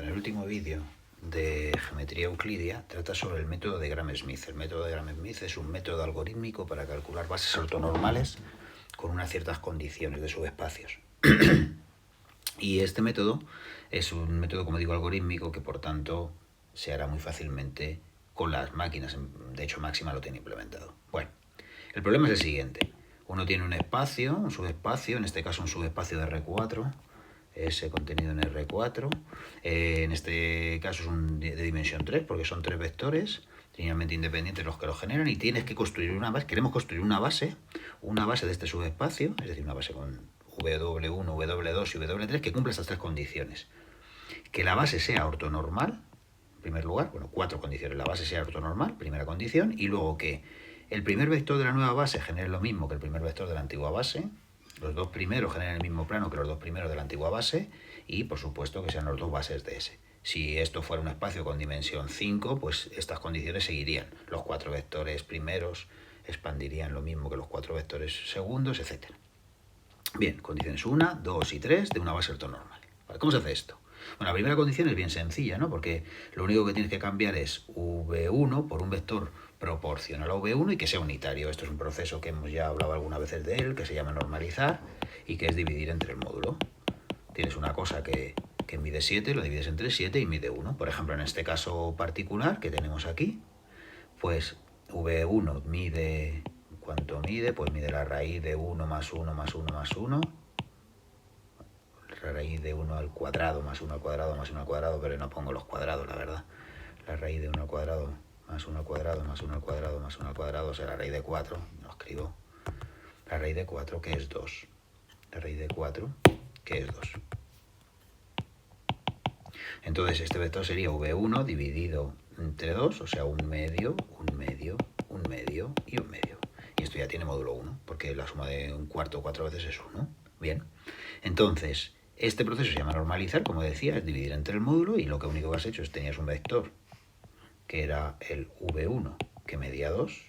En el último vídeo de geometría euclidia trata sobre el método de Gram-Schmidt. El método de Gram-Schmidt es un método algorítmico para calcular bases ortonormales con unas ciertas condiciones de subespacios. Y este método es un método, como digo, algorítmico que por tanto se hará muy fácilmente con las máquinas. De hecho, Máxima lo tiene implementado. Bueno, el problema es el siguiente. Uno tiene un espacio, un subespacio, en este caso un subespacio de R4, ese contenido en R4. En este caso es de dimensión 3, porque son 3 vectores linealmente independientes los que lo generan, y tienes que construir una base. Queremos construir una base de este subespacio, es decir, una base con W1, W2 y W3 que cumpla estas 3 condiciones. Que la base sea ortonormal, en primer lugar, bueno, 4 condiciones. La base sea ortonormal, primera condición, y luego que el primer vector de la nueva base genere lo mismo que el primer vector de la antigua base, los dos primeros generen el mismo plano que los dos primeros de la antigua base, y por supuesto que sean los dos bases de S. Si esto fuera un espacio con dimensión 5, pues estas condiciones seguirían. Los 4 vectores primeros expandirían lo mismo que los 4 vectores segundos, etc. Bien, condiciones 1, 2 y 3 de una base ortonormal. ¿Vale? ¿Cómo se hace esto? Bueno, la primera condición es bien sencilla, ¿no? Porque lo único que tienes que cambiar es V1 por un vector proporcional a V1 y que sea unitario. Esto es un proceso que hemos ya hablado algunas veces de él, que se llama normalizar y que es dividir entre el módulo. Tienes una cosa que mide 7, lo divides entre 7 y mide 1. Por ejemplo, en este caso particular que tenemos aquí, pues V1 mide... ¿Cuánto mide? Pues mide la raíz de 1 más 1 más 1 más 1. La raíz de 1 al cuadrado más 1 al cuadrado más 1 al cuadrado, pero no pongo los cuadrados, la verdad. La raíz de 1 al cuadrado más 1 al cuadrado más 1 al cuadrado más 1 al cuadrado, o sea, la raíz de 4, lo escribo. La raíz de 4, que es 2. La raíz de 4, que es 2. Entonces este vector sería V1 dividido entre 2, o sea, un medio, un medio, un medio y un medio. Y esto ya tiene módulo 1, porque la suma de un cuarto 4 veces es 1. Bien, entonces este proceso se llama normalizar, como decía, es dividir entre el módulo, y lo que único que has hecho es tenías un vector que era el V1 que medía 2,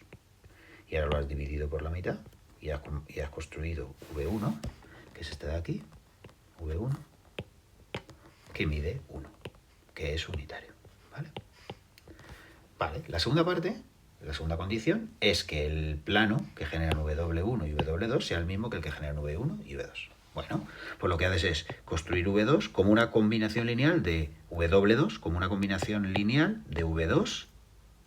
y ahora lo has dividido por la mitad y has construido V1, que es este de aquí, V1, que mide 1, que es unitario. ¿Vale? Vale, la segunda parte, la segunda condición, es que el plano que generan W1 y W2 sea el mismo que el que generan V1 y V2. Bueno, pues lo que haces es construir V2 como una combinación lineal de W2, como una combinación lineal de V2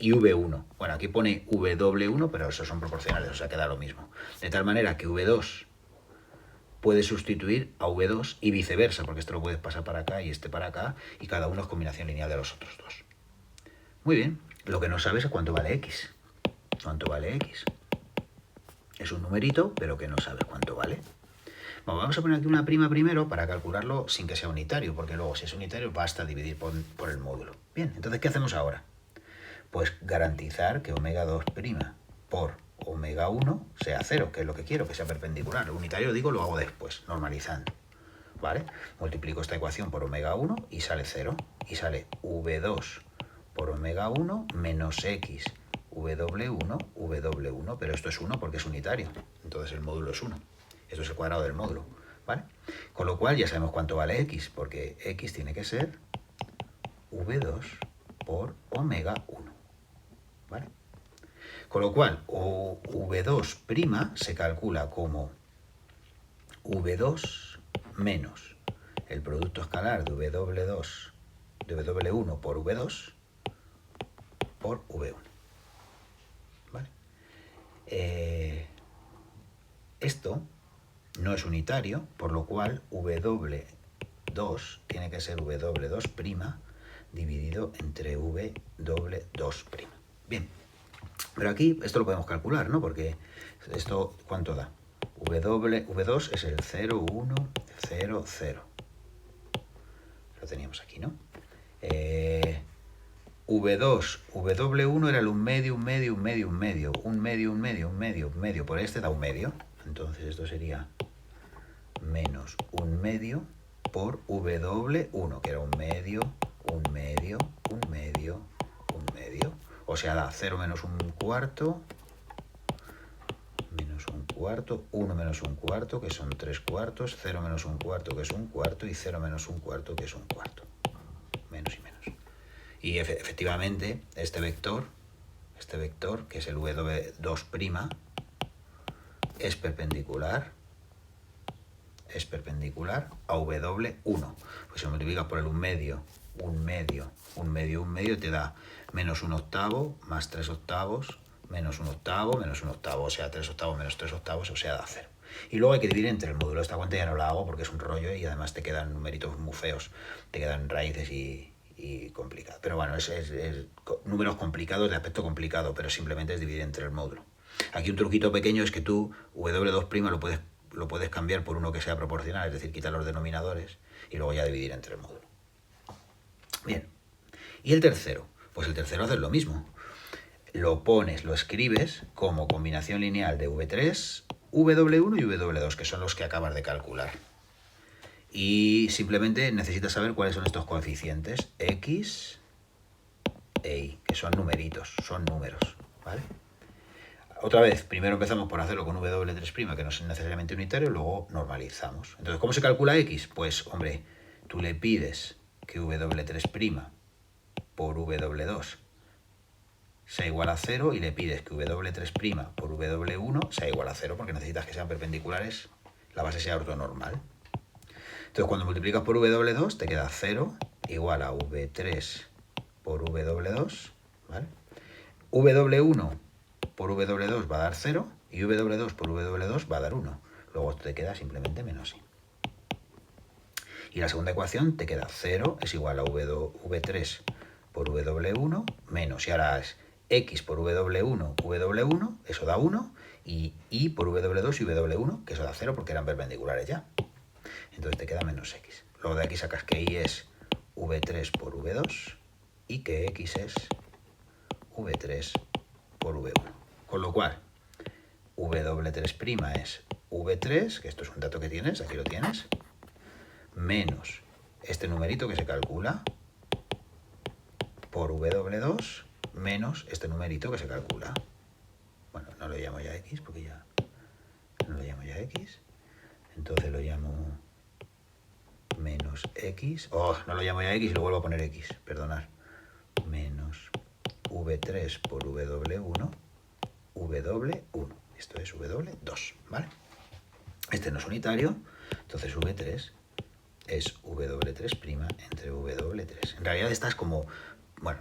y V1. Bueno, aquí pone W1, pero esos son proporcionales, o sea, queda lo mismo. De tal manera que V2 puede sustituir a V2 y viceversa, porque esto lo puedes pasar para acá y este para acá, y cada uno es combinación lineal de los otros dos. Muy bien, lo que no sabes es cuánto vale X. ¿Cuánto vale X? Es un numerito, pero que no sabes cuánto vale. Bueno, vamos a poner aquí una prima primero para calcularlo sin que sea unitario, porque luego si es unitario basta dividir por el módulo. Bien, entonces ¿qué hacemos ahora? Pues garantizar que omega 2' por omega 1 sea 0, que es lo que quiero, que sea perpendicular. El unitario, digo, lo hago después, normalizando. ¿Vale? Multiplico esta ecuación por omega 1 y sale 0. Y sale V2 por omega 1 menos X W1, W1, pero esto es 1 porque es unitario, entonces el módulo es 1. Esto es el cuadrado del módulo, ¿vale? Con lo cual ya sabemos cuánto vale X, porque X tiene que ser V2 por omega 1, ¿vale? Con lo cual, V2' se calcula como V2 menos el producto escalar de W2, de W1 por V2 por V1. ¿Vale? Esto no es unitario, por lo cual W2 tiene que ser W2' dividido entre W2'. Bien, pero aquí esto lo podemos calcular, ¿no? Porque esto, ¿cuánto da? V2 es el 0, 1, 0, 0. Lo teníamos aquí, ¿no? W1 era el un medio, un medio, un medio, un medio, un medio, un medio, un medio, un medio, por este da un medio. Entonces esto sería menos un medio por W1, que era un medio, un medio, un medio, un medio. O sea, da 0 menos un cuarto, menos un cuarto, 1 menos un cuarto, que son 3 cuartos, 0 menos un cuarto, que es un cuarto, y 0 menos un cuarto, que es un cuarto. menos y menos. Y efectivamente, este vector, que es el v2', es perpendicular a w1. Pues si lo multiplicas por el 1 medio, 1 medio, 1 medio, 1 medio, te da menos 1 octavo, más 3 octavos, menos 1 octavo, menos 1 octavo, o sea, 3 octavos menos 3 octavos, o sea, da 0. Y luego hay que dividir entre el módulo. Esta cuenta ya no la hago porque es un rollo y además te quedan numeritos muy feos, te quedan raíces y complicado. Pero bueno, es números complicados, de aspecto complicado, pero simplemente es dividir entre el módulo. Aquí un truquito pequeño es que tú w2' lo puedes cambiar por uno que sea proporcional, es decir, quitar los denominadores y luego ya dividir entre el módulo. Bien. ¿Y el tercero? Pues el tercero haces lo mismo. Lo escribes como combinación lineal de v3, w1 y w2, que son los que acabas de calcular. Y simplemente necesitas saber cuáles son estos coeficientes, x e y, que son numeritos, son números, ¿vale? Otra vez, primero empezamos por hacerlo con w3', que no es necesariamente unitario, luego normalizamos. Entonces, ¿cómo se calcula x? Pues, hombre, tú le pides que w3' por w2 sea igual a 0 y le pides que w3' por w1 sea igual a 0 porque necesitas que sean perpendiculares, la base sea ortonormal. Entonces cuando multiplicas por w2 te queda 0 igual a v3 por w2, ¿vale? w1 por w2 va a dar 0 y w2 por w2 va a dar 1. Luego te queda simplemente menos i. Y la segunda ecuación te queda 0 es igual a v3 por w1 menos, y ahora es x por w1, eso da 1, y y por w2 y w1, que eso da 0 porque eran perpendiculares ya. Entonces te queda menos x. Luego de aquí sacas que y es v3 por v2 y que x es v3 por v1. Con lo cual, w3' es v3, que esto es un dato que tienes, aquí lo tienes, menos este numerito que se calcula por w2 menos este numerito que se calcula. Bueno, no lo llamo ya x porque ya no lo llamo ya x. Entonces lo llamo menos x. Oh, no lo llamo ya x y lo vuelvo a poner x. Perdonad. Menos v3 por w1, w1. Esto es w2, ¿vale? Este no es unitario, entonces v3 es w3' entre w3. En realidad estás como, bueno,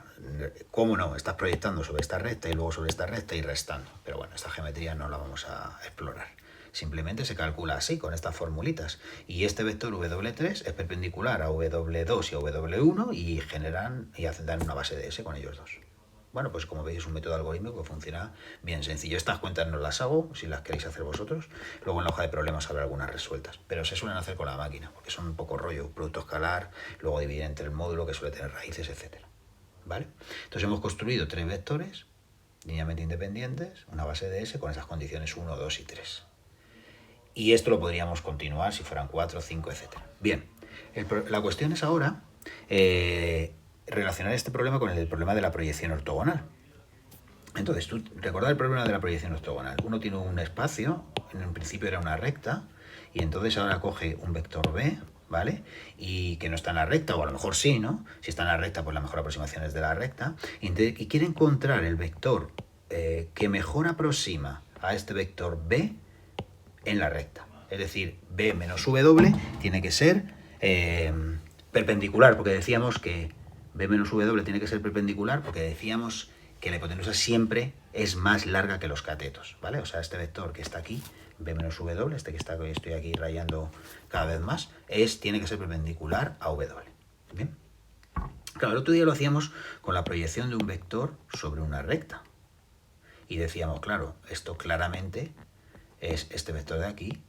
¿cómo no? Estás proyectando sobre esta recta y luego sobre esta recta y restando. Pero bueno, esta geometría no la vamos a explorar. Simplemente se calcula así, con estas formulitas. Y este vector w3 es perpendicular a w2 y a w1 y generan y dan una base de S con ellos dos. Bueno, pues como veis es un método algorítmico que funciona bien sencillo. Estas cuentas no las hago, si las queréis hacer vosotros. Luego en la hoja de problemas habrá algunas resueltas. Pero se suelen hacer con la máquina, porque son un poco rollo, producto escalar, luego dividir entre el módulo que suele tener raíces, etc. ¿Vale? Entonces hemos construido tres vectores linealmente independientes, una base de S con esas condiciones 1, 2 y 3. Y esto lo podríamos continuar si fueran 4, 5, etc. Bien, la cuestión es ahora relacionar este problema con el problema de la proyección ortogonal. Entonces, tú recordad el problema de la proyección ortogonal. Uno tiene un espacio, en un principio era una recta, y entonces ahora coge un vector b, ¿vale? Y que no está en la recta, o a lo mejor sí, ¿no? Si está en la recta, pues la mejor aproximación es de la recta. Y quiere encontrar el vector que mejor aproxima a este vector b en la recta. Es decir, b menos w tiene que ser perpendicular, porque decíamos que b menos w tiene que ser perpendicular, porque decíamos que la hipotenusa siempre es más larga que los catetos, ¿vale? O sea, este vector que está aquí, b menos w, este que estoy aquí rayando cada vez más, tiene que ser perpendicular a w. ¿Bien? Claro, el otro día lo hacíamos con la proyección de un vector sobre una recta. Y decíamos, claro, esto claramente es este vector de aquí,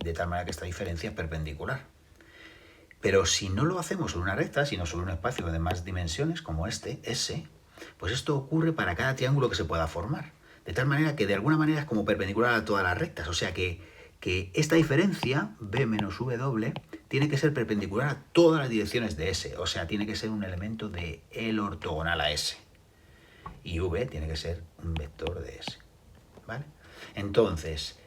de tal manera que esta diferencia es perpendicular. Pero si no lo hacemos sobre una recta, sino sobre un espacio de más dimensiones, como este, S, pues esto ocurre para cada triángulo que se pueda formar. De tal manera que de alguna manera es como perpendicular a todas las rectas. O sea que esta diferencia, b menos w, tiene que ser perpendicular a todas las direcciones de S. O sea, tiene que ser un elemento de el ortogonal a S. Y v tiene que ser un vector de S. ¿Vale? Entonces,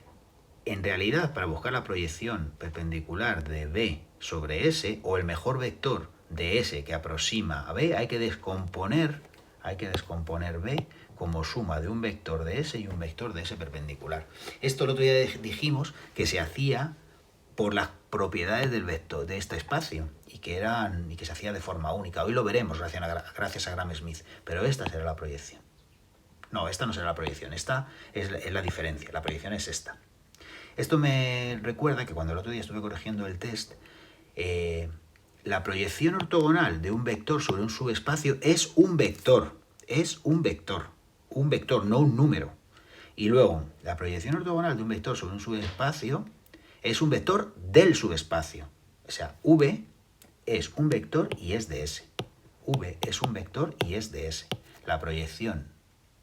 en realidad, para buscar la proyección perpendicular de b sobre S, o el mejor vector de S que aproxima a B, hay que descomponer B como suma de un vector de S y un vector de S perpendicular. Esto el otro día dijimos que se hacía por las propiedades del vector de este espacio y que se hacía de forma única. Hoy lo veremos gracias a Gram-Schmidt, pero esta será la proyección. No, esta no será la proyección, esta es la diferencia, la proyección es esta. Esto me recuerda que cuando el otro día estuve corrigiendo el test, la proyección ortogonal de un vector sobre un subespacio es un vector, no un número. Y luego, la proyección ortogonal de un vector sobre un subespacio es un vector del subespacio. O sea, V es un vector y es de S. V es un vector y es de S. La proyección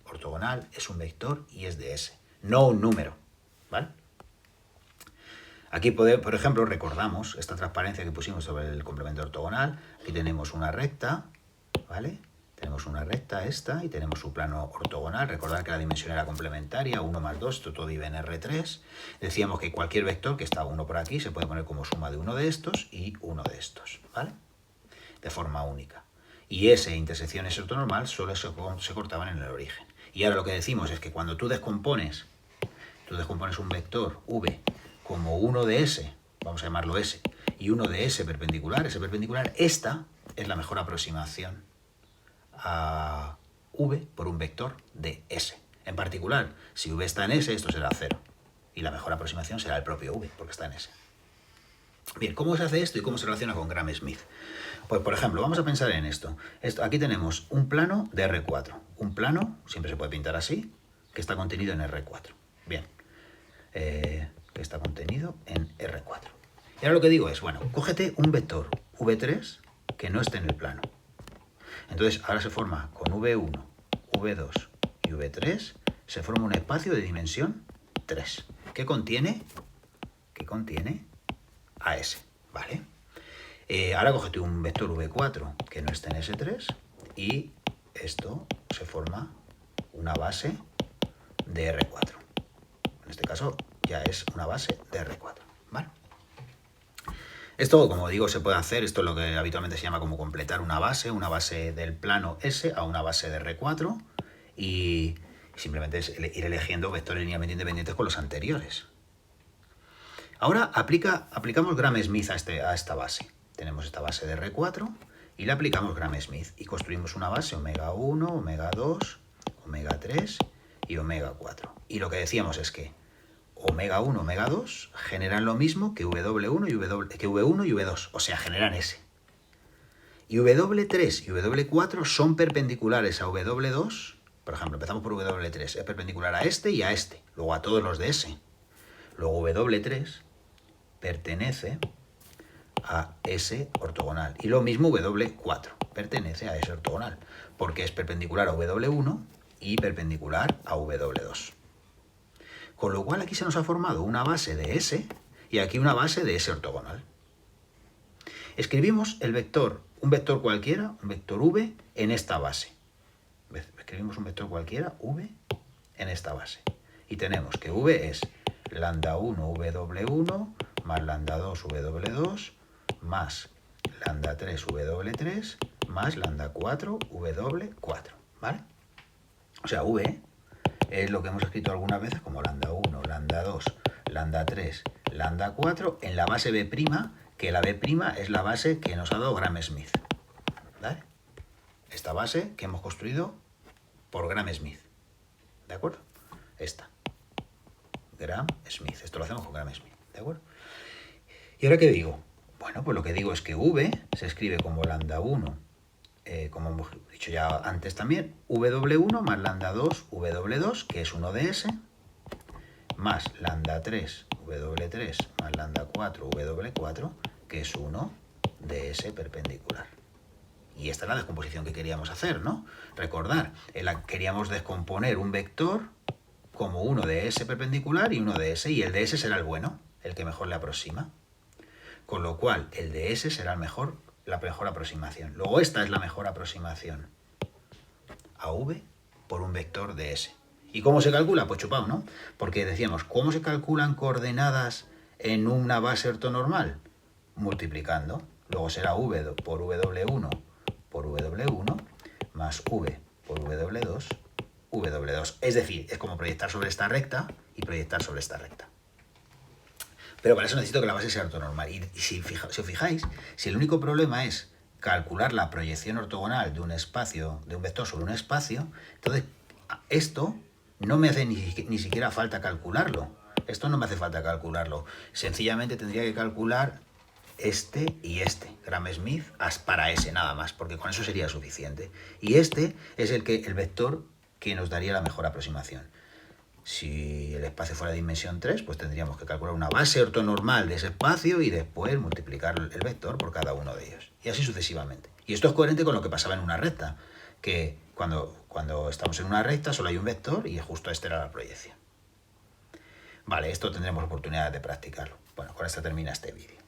ortogonal es un vector y es de S, no un número, ¿vale? Aquí, por ejemplo, recordamos esta transparencia que pusimos sobre el complemento ortogonal. Aquí tenemos una recta, ¿vale? Tenemos una recta esta y tenemos su plano ortogonal. Recordad que la dimensión era complementaria, 1 más 2, esto todo vive en R3. Decíamos que cualquier vector que está uno por aquí se puede poner como suma de uno de estos y uno de estos, ¿vale? De forma única. Y S intersección S ortonormal solo se cortaban en el origen. Y ahora lo que decimos es que cuando tú descompones un vector V como uno de S, vamos a llamarlo S, y uno de S perpendicular, esta es la mejor aproximación a V por un vector de S. En particular, si V está en S, esto será 0. Y la mejor aproximación será el propio V, porque está en S. Bien, ¿cómo se hace esto y cómo se relaciona con Gram-Schmidt? Pues, por ejemplo, vamos a pensar en esto. Aquí tenemos un plano de R4. Un plano, siempre se puede pintar así, que está contenido en R4. Bien, que está contenido en R4. Y ahora lo que digo es, bueno, cógete un vector V3 que no esté en el plano. Entonces, ahora se forma con V1, V2 y V3, se forma un espacio de dimensión 3. ¿Qué contiene? ¿Qué contiene? AS, ¿vale? Ahora cógete un vector V4 que no esté en S3 y esto se forma una base de R4. En este caso ya es una base de R4, ¿vale? Esto, como digo, se puede hacer, esto es lo que habitualmente se llama como completar una base del plano S a una base de R4 y simplemente es ir eligiendo vectores linealmente independientes con los anteriores. Ahora aplicamos Gram-Schmidt a esta base. Tenemos esta base de R4 y le aplicamos Gram-Schmidt y construimos una base omega 1, omega 2, omega 3 y omega 4. Y lo que decíamos es que omega 1, omega 2 generan lo mismo que W1 y V1 y V2, o sea, generan S. Y W3 y W4 son perpendiculares a W2, por ejemplo, empezamos por W3, es perpendicular a este y a este, luego a todos los de S. Luego W3 pertenece a S ortogonal. Y lo mismo W4, pertenece a S ortogonal, porque es perpendicular a W1 y perpendicular a W2. Con lo cual aquí se nos ha formado una base de S y aquí una base de S ortogonal. Escribimos un vector cualquiera, un vector V, en esta base. Escribimos un vector cualquiera, V, en esta base. Y tenemos que V es lambda 1 W1 más lambda 2 W2 más lambda 3 W3 más lambda 4 W4, ¿vale? O sea, V es lo que hemos escrito algunas veces como lambda 1, lambda 2, lambda 3, lambda 4 en la base B', que la B' es la base que nos ha dado Gram-Schmidt, ¿vale? Esta base que hemos construido por Gram-Schmidt, ¿de acuerdo? Esta. Gram-Schmidt, esto lo hacemos con Gram-Schmidt, ¿de acuerdo? ¿Y ahora qué digo? Bueno, pues lo que digo es que V se escribe como lambda 1, como hemos dicho ya antes también, W1 más lambda 2 W2, que es 1 de S, más lambda 3 W3 más lambda 4 W4, que es 1 de S perpendicular. Y esta es la descomposición que queríamos hacer, ¿no? Recordar, queríamos descomponer un vector como uno de S perpendicular y uno de S, y el de S será el bueno, el que mejor le aproxima. Con lo cual, el de S será la mejor aproximación. Luego esta es la mejor aproximación a V por un vector de S. ¿Y cómo se calcula? Pues chupado, ¿no? Porque decíamos, ¿cómo se calculan coordenadas en una base ortonormal? Multiplicando luego será v por w1 por w1 más v por w2, w2. Es decir, es como proyectar sobre esta recta y proyectar sobre esta recta. Pero para eso necesito que la base sea ortonormal. Y si os fijáis, si el único problema es calcular la proyección ortogonal de un espacio, de un vector sobre un espacio, entonces esto no me hace ni siquiera falta calcularlo. Esto no me hace falta calcularlo. Sencillamente tendría que calcular este y este, Gram-Schmidt, para ese nada más, porque con eso sería suficiente. Y este es el vector que nos daría la mejor aproximación. Si el espacio fuera de dimensión 3, pues tendríamos que calcular una base ortonormal de ese espacio y después multiplicar el vector por cada uno de ellos. Y así sucesivamente. Y esto es coherente con lo que pasaba en una recta, que cuando estamos en una recta solo hay un vector y justo esta era la proyección. Vale, esto tendremos oportunidad de practicarlo. Bueno, con esto termina este vídeo.